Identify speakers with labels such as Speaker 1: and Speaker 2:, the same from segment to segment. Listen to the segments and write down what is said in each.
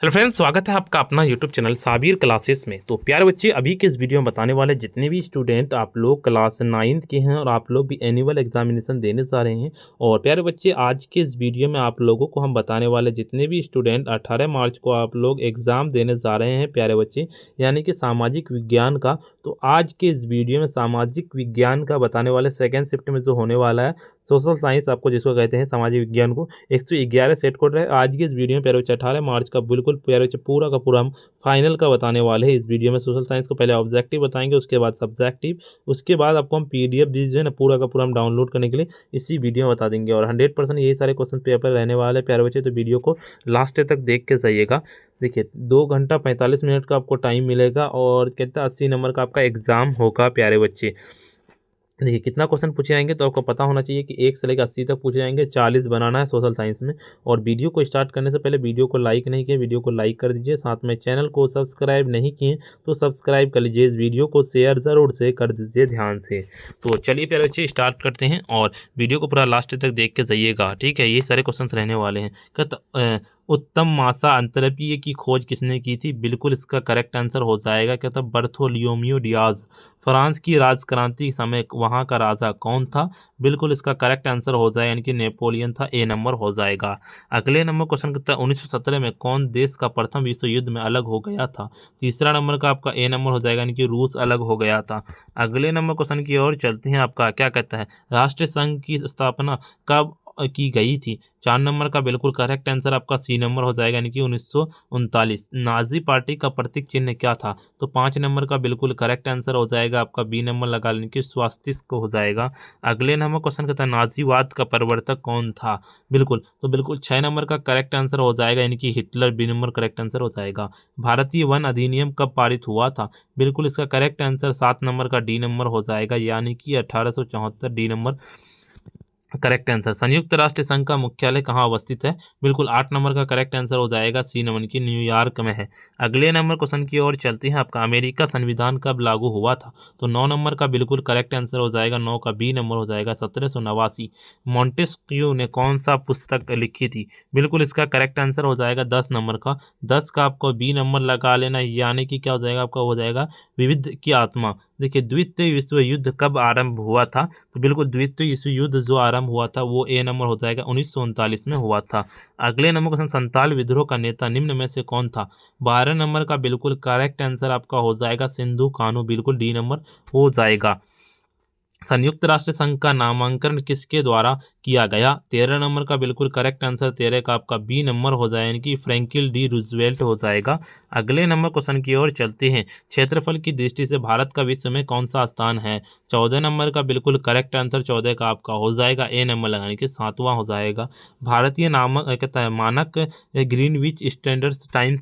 Speaker 1: Hello friends, स्वागत है आपका अपना यूट्यूब चैनल साबिर क्लासेस में। तो प्यारे बच्चे, अभी के इस वीडियो में बताने वाले जितने भी स्टूडेंट आप लोग क्लास 9th के हैं और आप लोग भी एनुअल एग्जामिनेशन देने जा रहे हैं। और प्यारे बच्चे, आज के इस वीडियो में आप लोगों को हम बताने वाले जितने भी स्टूडेंट 18 मार्च को आप लोग एग्ज़ाम देने जा रहे हैं प्यारे बच्चे, यानी कि सामाजिक विज्ञान का। तो आज के इस वीडियो में सामाजिक विज्ञान का बताने वाले सेकेंड शिफ्ट में जो होने वाला है सोशल साइंस, आपको जिसको कहते हैं सामाजिक विज्ञान को, 111 सेट कोड रहे। आज के इस वीडियो में प्यारे बच्चे 18 मार्च का बिल्कुल प्यारे बच्चे पूरा का पूरा हम फाइनल का बताने वाले हैं। इस वीडियो में सोशल साइंस को पहले ऑब्जेक्टिव बताएंगे, उसके बाद सब्जेक्टिव, उसके बाद आपको हम पीडीएफ भी जो है ना पूरा का पूरा हम डाउनलोड करने के लिए इसी वीडियो में बता देंगे। और 100% यही सारे क्वेश्चन पेपर रहने वाले हैं प्यारे बच्चे, तो वीडियो को लास्ट तक देख के जाइएगा। देखिए, 2 घंटा 45 मिनट का आपको टाइम मिलेगा और कितना 80 नंबर का आपका एग्जाम होगा प्यारे बच्चे। देखिए, कितना क्वेश्चन पूछे जाएंगे तो आपको पता होना चाहिए कि 1 से लेकर 80 तक पूछे जाएंगे। 40 बनाना है सोशल साइंस में। और वीडियो को स्टार्ट करने से पहले वीडियो को लाइक नहीं किए, वीडियो को लाइक कर दीजिए। साथ में चैनल को सब्सक्राइब नहीं किए तो सब्सक्राइब कर लीजिए। इस वीडियो को शेयर ज़रूर से कर दीजिए ध्यान से। तो चलिए प्यारे बच्चे, स्टार्ट करते हैं और वीडियो को पूरा लास्ट तक देख के जाइएगा, ठीक है। ये सारे क्वेश्चन रहने वाले हैं। उत्तम मासा अंतरपीय की खोज किसने की थी? बिल्कुल इसका करेक्ट आंसर हो जाएगा क्या था, बर्थोलोम्यू डियाज। फ्रांस की राजक्रांति समय वहाँ का राजा कौन था? बिल्कुल इसका करेक्ट आंसर हो जाए, यानी कि नेपोलियन था। ए नंबर हो जाएगा। अगले नंबर क्वेश्चन करता है 1917 में कौन देश का प्रथम विश्व युद्ध में अलग हो गया था? तीसरा नंबर का आपका ए नंबर हो जाएगा, यानी कि रूस अलग हो गया था। अगले नंबर क्वेश्चन की ओर चलते हैं। आपका क्या कहता है, राष्ट्रीय संघ की स्थापना कब की गई थी? 4 नंबर का बिल्कुल करेक्ट आंसर आपका सी नंबर हो जाएगा, यानी कि 1939। नाजी पार्टी का प्रतीक चिन्ह क्या था? तो 5 नंबर का बिल्कुल करेक्ट आंसर हो जाएगा आपका बी नंबर लगा लेने की स्वास्तिक हो जाएगा। अगले नंबर क्वेश्चन कहता है नाजीवाद का प्रवर्तक कौन था? बिल्कुल 6 नंबर का करेक्ट आंसर हो जाएगा, यानी कि Hitler. B number correct answer हो जाएगा। भारतीय वन अधिनियम कब पारित हुआ था? बिल्कुल इसका करेक्ट आंसर 7 नंबर का डी नंबर हो जाएगा, यानी कि 1874। D number correct answer. संयुक्त राष्ट्र संघ का मुख्यालय कहाँ अवस्थित है? बिल्कुल 8 नंबर का करेक्ट आंसर हो जाएगा सी नंबर की न्यूयॉर्क में है। अगले नंबर क्वेश्चन की ओर चलते हैं। आपका अमेरिका संविधान कब लागू हुआ था? तो 9 नंबर का बिल्कुल करेक्ट आंसर हो जाएगा, 9 का बी नंबर हो जाएगा 1789। मॉन्टेस्क्यू ने कौन सा पुस्तक लिखी थी? बिल्कुल इसका करेक्ट आंसर हो जाएगा 10 नंबर का। 10 का आपको बी नंबर लगा लेना, यानी कि क्या हो जाएगा आपका, हो जाएगा विविध की आत्मा। देखिए, द्वितीय विश्व युद्ध कब आरंभ हुआ था? तो बिल्कुल द्वितीय विश्व युद्ध जो आरंभ हुआ था वो ए नंबर हो जाएगा, 1939 में हुआ था। अगले नंबर क्वेश्चन, संताल विद्रोह का नेता निम्न में से कौन था? 12 नंबर का बिल्कुल करेक्ट आंसर आपका हो जाएगा सिंधु कान्हू। बिल्कुल डी नंबर हो जाएगा। संयुक्त राष्ट्र संघ का नामांकन किसके द्वारा किया गया? 13 नंबर का बिल्कुल करेक्ट आंसर 13 का आपका बी नंबर हो जाए, यानी कि फ्रैंकलिन डी रूजवेल्ट हो जाएगा। अगले नंबर क्वेश्चन की ओर चलते हैं। क्षेत्रफल की दृष्टि से भारत का विश्व में कौन सा स्थान है? 14 नंबर का बिल्कुल करेक्ट आंसर 14 का आपका हो जाएगा ए नंबर लगाने के 7वां हो जाएगा। भारतीय नामक कहता है मानक ग्रीनविच स्टैंडर्ड टाइम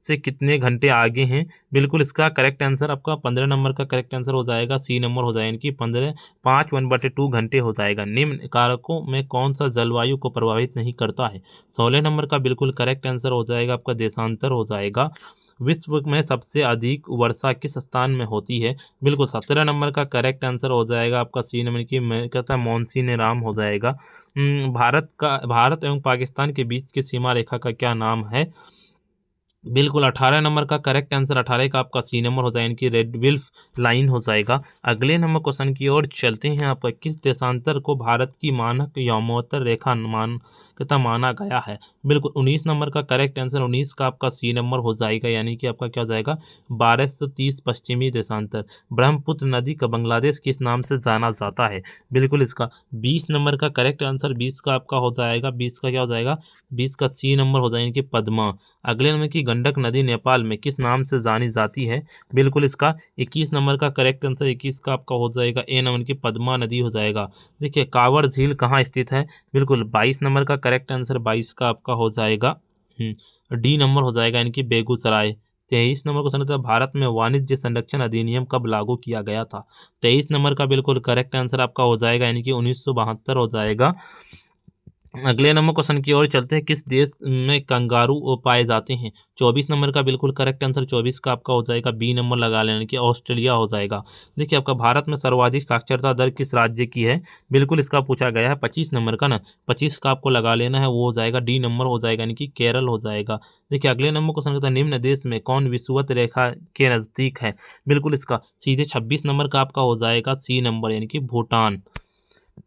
Speaker 1: से कितने घंटे आगे हैं? बिल्कुल इसका करेक्ट आंसर आपका 15 नंबर का करेक्ट आंसर हो जाएगा सी नंबर हो जाएगा, यानी कि 5/2 घंटे हो जाएगा। निम्न कारकों में कौन सा जलवायु को प्रभावित नहीं करता है? 16 नंबर का बिल्कुल करेक्ट आंसर हो जाएगा आपका देशांतर हो जाएगा। विश्व में सबसे अधिक वर्षा किस स्थान में होती है? बिल्कुल 17 नंबर का करेक्ट आंसर हो जाएगा आपका सी नंबर की कहता है मॉनसून राम हो जाएगा। भारत एवं पाकिस्तान के बीच की सीमा रेखा का क्या नाम है? बिल्कुल 18 नंबर का करेक्ट आंसर 18 का आपका सी नंबर हो जाएगा, इनकी रेड विल्फ लाइन हो जाएगा। अगले नंबर क्वेश्चन की ओर चलते हैं। आप किस देशांतर को भारत की मानक यमोत्तर रेखा माना गया है? बिल्कुल 19 नंबर का करेक्ट आंसर 19 का आपका सी नंबर हो जाएगा, यानी कि आपका क्या हो जाएगा 1230 पश्चिमी देशांतर। ब्रह्मपुत्र नदी का बांग्लादेश किस नाम से जाना जाता है? बिल्कुल इसका 20 नंबर का करेक्ट आंसर 20 का आपका हो जाएगा, 20 का क्या हो जाएगा 20 का सी नंबर हो जाएगा, यानी कि पद्मा। अगले नंबर की गंडक नदी नेपाल में किस नाम से जानी जाती है? बिल्कुल इसका 21 नंबर का करेक्ट आंसर 21 का आपका हो जाएगा ए नंबर की पद्मा नदी हो जाएगा। देखिए, कांवड़ झील कहाँ स्थित है? बिल्कुल 22 नंबर का करेक्ट आंसर 22 का आपका हो जाएगा डी नंबर हो जाएगा, यानी कि बेगूसराय। 23 नंबर क्वेश्चन था भारत में वाणिज्य संरक्षण अधिनियम कब लागू किया गया था? 23 नंबर का बिल्कुल करेक्ट आंसर आपका हो जाएगा, यानी कि 1972 हो जाएगा। अगले नंबर क्वेश्चन की ओर चलते हैं। किस देश में कंगारू पाए जाते हैं? 24 नंबर का बिल्कुल करेक्ट आंसर 24 का आपका हो जाएगा बी नंबर लगा लेने की ऑस्ट्रेलिया हो जाएगा। देखिए आपका भारत में सर्वाधिक साक्षरता दर किस राज्य की है? बिल्कुल इसका पूछा गया है 25 नंबर का ना, 25 का आपको लगा लेना है, वो हो जाएगा डी नंबर हो जाएगा यानी कि केरल हो जाएगा। देखिए अगले नंबर क्वेश्चन कहता है निम्न देश में कौन विषुवत रेखा के नजदीक है? बिल्कुल इसका सीधे 26 नंबर का आपका हो जाएगा सी नंबर यानी कि भूटान।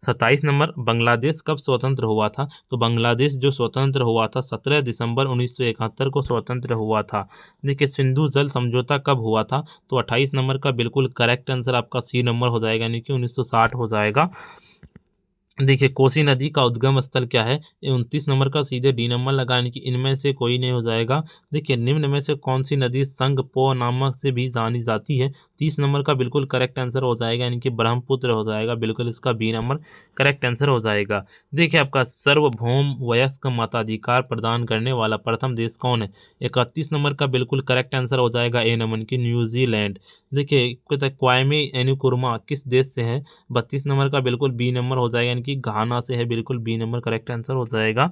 Speaker 1: 27 नंबर बांग्लादेश कब स्वतंत्र हुआ था? तो बांग्लादेश जो स्वतंत्र हुआ था 17 दिसंबर 1971 को स्वतंत्र हुआ था। देखिए सिंधु जल समझौता कब हुआ था? तो 28 नंबर का बिल्कुल करेक्ट आंसर आपका सी नंबर हो जाएगा यानी कि 1960 हो जाएगा। देखिए कोसी नदी का उद्गम स्थल क्या है? ये 29 नंबर का सीधे डी नंबर लगाने की इनमें से कोई नहीं हो जाएगा। देखिए निम्न में से कौन सी नदी संगपो नामक से भी जानी जाती है? 30 नंबर का बिल्कुल करेक्ट आंसर हो जाएगा यानी कि ब्रह्मपुत्र हो जाएगा। बिल्कुल इसका बी नंबर करेक्ट आंसर हो जाएगा। देखिए आपका सार्वभौम वयस्क मताधिकार प्रदान करने वाला प्रथम देश कौन है? 31 नंबर का बिल्कुल करेक्ट आंसर हो जाएगा ए नंबर की न्यूजीलैंड। देखिए क्वामे एनुकुरमा किस देश से है? 32 नंबर का बिल्कुल बी नंबर हो जाएगा यानी कि घाना से है। बिल्कुल बी नंबर करेक्ट आंसर हो जाएगा।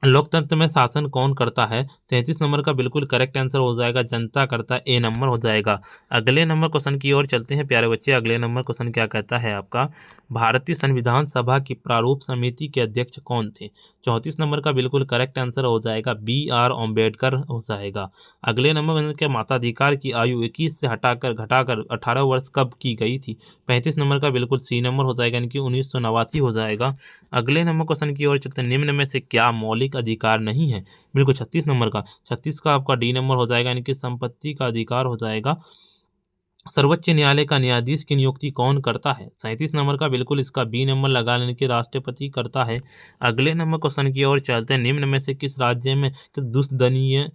Speaker 1: लोकतंत्र में शासन कौन करता है? 33 नंबर का बिल्कुल करेक्ट आंसर हो जाएगा जनता करता है, ए नंबर हो जाएगा। अगले नंबर क्वेश्चन की ओर चलते हैं प्यारे बच्चे। अगले नंबर क्वेश्चन क्या कहता है आपका? भारतीय संविधान सभा की प्रारूप समिति के अध्यक्ष कौन थे? 34 नंबर का बिल्कुल करेक्ट आंसर हो जाएगा बी आर अम्बेडकर हो जाएगा। अगले नंबर के मताधिकार की आयु 21 से हटाकर घटाकर 18 वर्ष कब की गई थी? 35 नंबर का बिल्कुल सी नंबर हो जाएगा यानी कि 1989 हो जाएगा। अगले नंबर क्वेश्चन की ओर चलते हैं। निम्न में से क्या मौलिक अधिकार नहीं है? बिल्कुल 36 नंबर का, 36 का आपका डी नंबर हो जाएगा यानी कि संपत्ति का अधिकार हो जाएगा। सर्वोच्च न्यायालय का न्यायाधीश की नियुक्ति कौन करता है? 37 नंबर का बिल्कुल इसका बी नंबर लगा लेने के राष्ट्रपति करता है। अगले नंबर क्वेश्चन की ओर चलते हैं। निम्न में से किस राज्य में दुष्दनीय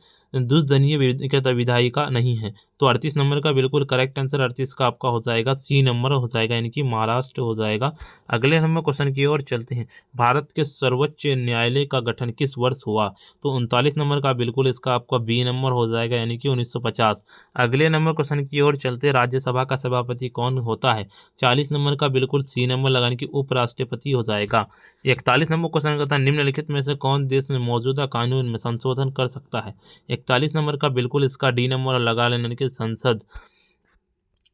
Speaker 1: विधायिका नहीं है? तो 38 नंबर का बिल्कुल करेक्ट आंसर 38 का आपका हो जाएगा सी नंबर हो जाएगा यानी कि महाराष्ट्र हो जाएगा। अगले नंबर क्वेश्चन की ओर चलते हैं। भारत के सर्वोच्च न्यायालय का गठन किस वर्ष हुआ? तो 39 नंबर का बिल्कुल इसका आपका बी नंबर हो जाएगा यानी कि 1950। अगले नंबर क्वेश्चन की ओर चलते राज्यसभा का सभापति कौन होता है? 40 नंबर का बिल्कुल सी नंबर लगाने की उपराष्ट्रपति हो जाएगा। 41 नंबर क्वेश्चन कहता है निम्नलिखित में से कौन देश में मौजूदा कानून में संशोधन कर सकता है? 41 नंबर का बिल्कुल इसका डी नंबर लगा लेने की संसद।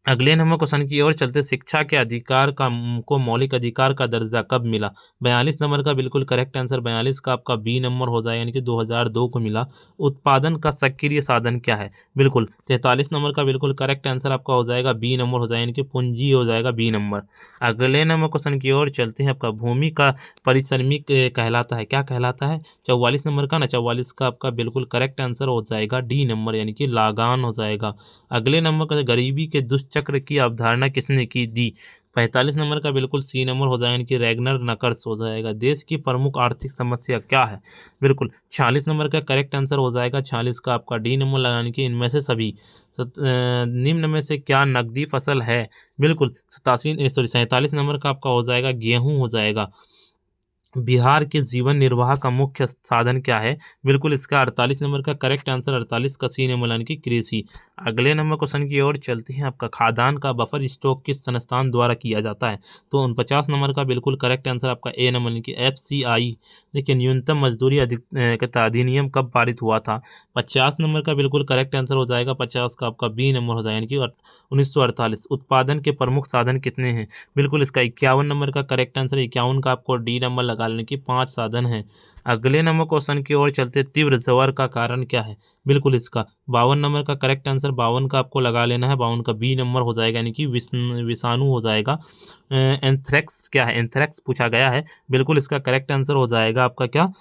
Speaker 1: अगले नंबर क्वेश्चन की ओर चलते शिक्षा के अधिकार को मौलिक अधिकार का दर्जा कब मिला? 42 नंबर का बिल्कुल करेक्ट आंसर 42 का आपका बी नंबर हो जाएगा यानी कि 2002 को मिला। उत्पादन का सक्रिय साधन क्या है? बिल्कुल 43 नंबर का बिल्कुल करेक्ट आंसर आपका हो जाएगा बी नंबर हो जाएगा यानी कि पूंजी हो जाएगा बी नंबर। अगले नंबर क्वेश्चन की ओर चलते हैं। आपका भूमि का परिश्रमिक कहलाता है, क्या कहलाता है? 44 नंबर का ना, 44 का आपका बिल्कुल करेक्ट आंसर हो जाएगा डी नंबर यानी कि लागान हो जाएगा। अगले नंबर का गरीबी के दुष्चक्र की अवधारणा किसने की दी? 45 नंबर का बिल्कुल सी नंबर हो जाएगा यानी कि रैगनर नकर्स हो जाएगा। देश की प्रमुख आर्थिक समस्या क्या है? बिल्कुल 46 नंबर का करेक्ट आंसर हो जाएगा 46 का आपका डी नंबर लगाने की इनमें से सभी। निम्न में से क्या नकदी फसल है? बिल्कुल 47 नंबर का आपका हो जाएगा गेहूं हो जाएगा। बिहार के जीवन निर्वाह का मुख्य साधन क्या है? बिल्कुल इसका 48 नंबर का करेक्ट आंसर 48 का सी नंबर यानी कि कृषि। अगले नंबर क्वेश्चन की ओर चलते हैं। आपका खाद्यान्न का बफर स्टॉक किस संस्थान द्वारा किया जाता है? तो 49 नंबर का बिल्कुल करेक्ट आंसर आपका ए नंबर यानी कि FCI। देखिए न्यूनतम मजदूरी अधिनियम कब पारित हुआ था? 50 नंबर का बिल्कुल करेक्ट आंसर हो जाएगा 50 का आपका बी नंबर हो जाएगा यानी कि 1948। उत्पादन के प्रमुख साधन कितने हैं? बिल्कुल इसका 51 नंबर का करेक्ट आंसर 51 का आपको डी नंबर लगा लेने की 5 साधन है। अगले नंबर क्वेश्चन की ओर चलते तीव्र ज्वर का कारण क्या है? बिल्कुल इसका 52 नंबर का करेक्ट आंसर 52 का आपको लगा लेना है। 52 का बी नंबर हो जाएगा यानी कि विषाणु हो जाएगा। एंथ्रेक्स क्या है? एंथ्रेक्स पूछा गया है। बिल्कुल इसका करेक्ट आंसर हो जाएगा आपका क्या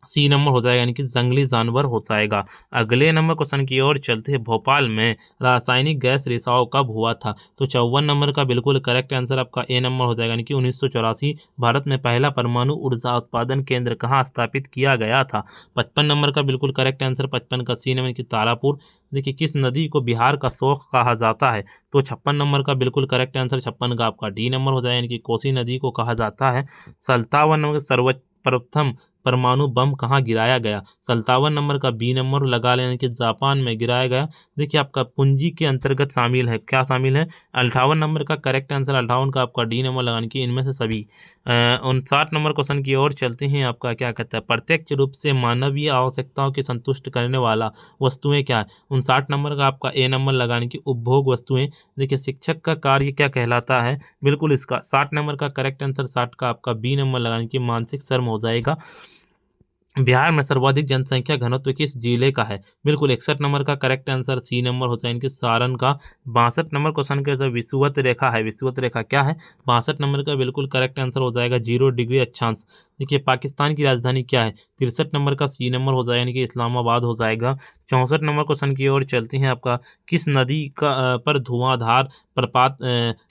Speaker 1: सी नंबर हो जाएगा यानी कि जंगली जानवर हो जाएगा। अगले नंबर क्वेश्चन की ओर चलते हैं। भोपाल में रासायनिक गैस रिसाव कब हुआ था? तो 54 नंबर का बिल्कुल करेक्ट आंसर आपका ए नंबर हो जाएगा यानी कि 1984। भारत में पहला परमाणु ऊर्जा उत्पादन केंद्र कहाँ स्थापित किया गया था? 55 नंबर का बिल्कुल करेक्ट आंसर 55 का सी नंबर की तारापुर। देखिए किस नदी को बिहार का शोक कहा जाता है? तो 56 नंबर का बिल्कुल करेक्ट आंसर 56 का आपका डी नंबर हो जाएगा यानी कि कोसी नदी को कहा जाता है। 57 नंबर सर्वोच्च प्रथम परमाणु बम कहाँ गिराया गया? 57 नंबर का बी नंबर लगा लें, यानी कि जापान में गिराया गया। देखिए आपका पूंजी के अंतर्गत शामिल है, क्या शामिल है? 58 नंबर का करेक्ट आंसर 58 का आपका डी नंबर लगाने की इनमें से सभी। 59 नंबर क्वेश्चन की ओर चलते हैं। आपका क्या कहता है? प्रत्यक्ष रूप से मानवीय आवश्यकताओं की संतुष्ट करने वाला वस्तुएं क्या है? 59 नंबर का आपका ए नंबर लगाने की उपभोग वस्तुएं। देखिए शिक्षक का कार्य क्या कहलाता है? बिल्कुल इसका 60 नंबर का करेक्ट आंसर 60 का आपका बी नंबर लगाने की मानसिक श्रम हो जाएगा। बिहार में सर्वाधिक जनसंख्या घनत्व किस जिले का है? बिल्कुल 61 नंबर का करेक्ट आंसर सी नंबर होता है इनके सारण का। 62 नंबर क्वेश्चन के अंदर विषुवत रेखा है, विषुवत रेखा क्या है? 62 नंबर का बिल्कुल करेक्ट आंसर हो जाएगा 0 डिग्री अक्षांश। देखिए पाकिस्तान की राजधानी क्या है? 63 नंबर का सी नंबर हो जाएगा, यानी कि इस्लामाबाद हो जाएगा। 64 नंबर क्वेश्चन की ओर चलते हैं। आपका किस नदी का पर धुआंधार प्रपात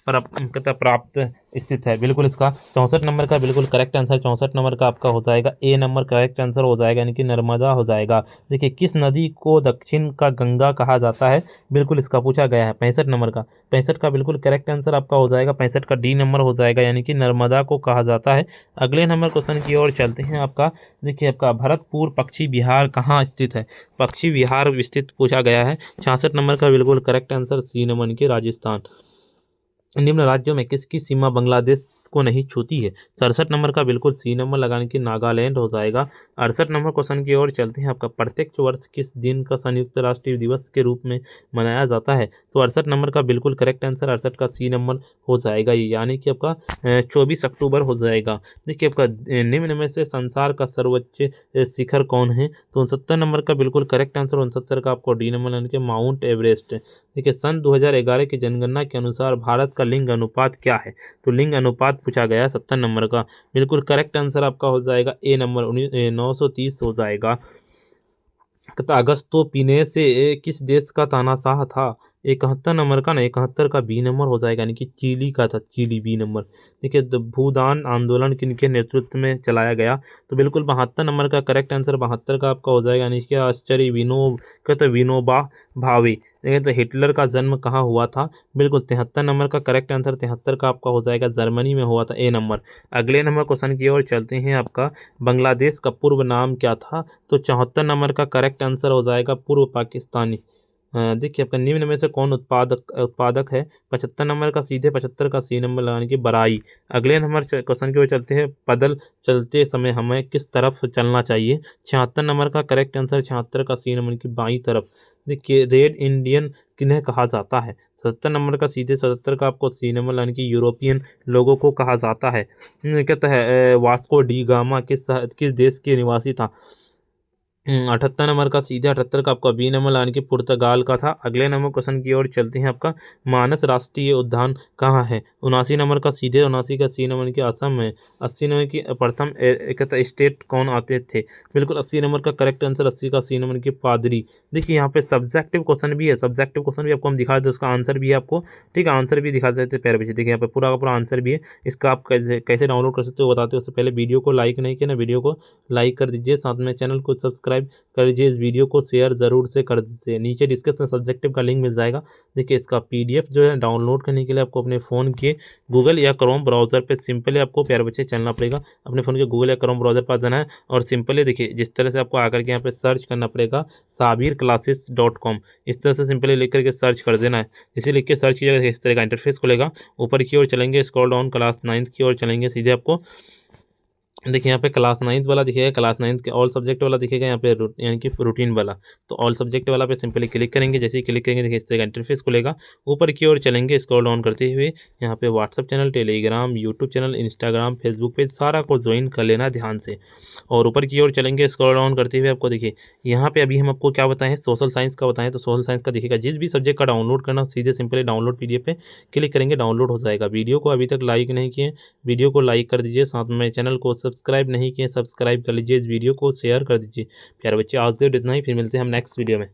Speaker 1: प्राप्त स्थित है? बिल्कुल इसका 64 नंबर का बिल्कुल करेक्ट आंसर 64 नंबर का आपका हो जाएगा ए नंबर करेक्ट आंसर हो जाएगा, यानी कि नर्मदा हो जाएगा। देखिए किस नदी को दक्षिण का गंगा कहा जाता है? बिल्कुल इसका पूछा गया है 65 नंबर का। 65 का बिल्कुल करेक्ट आंसर आपका हो जाएगा 65 का डी नंबर हो जाएगा, यानी कि नर्मदा को कहा जाता है। अगले नंबर क्वेश्चन की ओर चलते हैं। आपका देखिए आपका भरतपुर पक्षी विहार कहाँ स्थित है? पक्षी विहार स्थित पूछा गया है। 66 नंबर का बिल्कुल करेक्ट आंसर सी नंबर के राजस्थान। निम्न राज्यों में किसकी सीमा बांग्लादेश को नहीं छूती है? 67 नंबर का बिल्कुल सी नंबर लगाने की नागालैंड हो जाएगा। 68 नंबर क्वेश्चन की ओर चलते हैं। आपका प्रत्येक वर्ष किस दिन का संयुक्त राष्ट्रीय दिवस के रूप में मनाया जाता है? तो 68 नंबर का बिल्कुल करेक्ट आंसर 68 का सी नंबर हो जाएगा, यानी कि आपका 24 अक्टूबर हो जाएगा। देखिए आपका निम्न में से संसार का सर्वोच्च शिखर कौन है? तो 69 नंबर का बिल्कुल करेक्ट आंसर 69 का आपको डी नंबर यानी कि माउंट एवरेस्ट। देखिए सन 2011 की जनगणना के अनुसार भारत का लिंग अनुपात क्या है? तो लिंग अनुपात पूछा गया 70 नंबर का। बिल्कुल करेक्ट आंसर आपका हो जाएगा ए नंबर 930 हो जाएगा। अगस्तो पीने से किस देश का तानाशाह था? 71 नंबर का ना 71 का बी नंबर हो जाएगा, यानी कि चिली का था, चिली बी नंबर। देखिए भूदान आंदोलन किनके नेतृत्व में चलाया गया? तो बिल्कुल 72 नंबर का करेक्ट आंसर 72 का आपका हो जाएगा, यानी कि आश्चर्य विनोबा भावे। देखिए तो हिटलर का जन्म कहाँ हुआ था? बिल्कुल 73 नंबर का करेक्ट आंसर 73 का आपका हो जाएगा, जर्मनी में हुआ था ए नंबर। अगले नंबर क्वेश्चन की ओर चलते हैं। आपका बांग्लादेश का पूर्व नाम क्या था? तो 74 नंबर का करेक्ट आंसर हो जाएगा पूर्व पाकिस्तानी। देखिए आपका निम्न में से कौन उत्पादक है? 75 नंबर का सीधे 75 का सी नंबर लगाने की बराई। अगले नंबर क्वेश्चन की ओर चलते हैं। पैदल चलते समय हमें किस तरफ चलना चाहिए? 76 नंबर का करेक्ट आंसर 76 का सी नंबर की बाईं तरफ। देखिए रेड इंडियन किन्हें कहा जाता है? 70 नंबर का सीधे 77 का आपको सी नंबर यानी कि यूरोपियन लोगों को कहा जाता है। कहता है वास्को डी गामा किस देश के निवासी था? 78 नंबर का सीधे 78 का आपका बी नंबर यानी कि पुर्तगाल का था। अगले नंबर क्वेश्चन की ओर चलते हैं। आपका मानस राष्ट्रीय उद्यान कहाँ है? 79 नंबर का सीधे 79 का सी नंबर की असम में। 80 नंबर की प्रथम कहता स्टेट कौन आते थे? बिल्कुल 80 नंबर का करेक्ट आंसर 80 का सी नंबर की पादरी। देखिए यहाँ पे सब्जेक्टिव क्वेश्चन भी है, सब्जेक्टिव क्वेश्चन भी आपको हम दिखा देते, उसका आंसर भी है आपको। ठीक है, आंसर भी दिखा देते पैर बच्चे। देखिए यहाँ पे पूरा का पूरा आंसर भी है। इसका आप कैसे डाउनलोड कर सकते हो बताते हो। उससे पहले वीडियो को लाइक नहीं किया ना, वीडियो को लाइक कर दीजिए, साथ में चैनल को सब्सक्राइब कर लीजिए, इस वीडियो को शेयर ज़रूर से कर दीजिए। नीचे डिस्क्रिप्शन सब्जेक्टिव का लिंक मिल जाएगा। देखिए इसका पीडीएफ जो है डाउनलोड करने के लिए आपको अपने फ़ोन के गूगल या क्रोम ब्राउज़र पे सिंपली आपको प्यारे बच्चे चलना पड़ेगा। अपने फ़ोन के गूगल या क्रोम ब्राउज़र पर जाना है और सिंपली देखिए जिस तरह से आपको आकर के यहाँ पे सर्च करना पड़ेगा sabirclasses.com। इस तरह से सिंपली लिख करके सर्च कर देना है। इसे लिख के सर्च कीजिएगा, इस तरह का इंटरफेस खुलेगा। ऊपर की ओर चलेंगे, स्क्रॉल डाउन क्लास 9 की ओर चलेंगे, सीधे आपको देखिए यहाँ पे क्लास 9 वाला दिखेगा, क्लास 9 के ऑल सब्जेक्ट वाला दिखेगा यहाँ पे यानी कि रूटीन वाला। तो ऑल सब्जेक्ट वाला पे सिंपली क्लिक करेंगे। जैसे ही क्लिक करेंगे देखिए इस तरह का इंटरफेस खुलेगा। ऊपर की ओर चलेंगे स्क्रॉल डाउन करते हुए, यहाँ पे WhatsApp channel, Telegram, YouTube channel, Instagram, Facebook page सारा को ज्वाइन कर लेना ध्यान से। और ऊपर की ओर चलेंगे स्क्रॉल डाउन करते हुए, आपको देखिए यहाँ पे अभी हम आपको क्या बताएं, सोशल साइंस का बताएं। तो सोशल साइंस का दिखेगा, जिस भी सब्जेक्ट का डाउनलोड करना सीधे सिंपली डाउनलोड पीडीएफ पे क्लिक करेंगे, डाउनलोड हो जाएगा। वीडियो को अभी तक लाइक नहीं किए, वीडियो को लाइक कर दीजिए, साथ में चैनल को सब्सक्राइब नहीं किए सब्सक्राइब कर लीजिए, इस वीडियो को शेयर कर दीजिए। प्यारे बच्चे आज के लिए इतना ही, फिर मिलते हैं हम नेक्स्ट वीडियो में।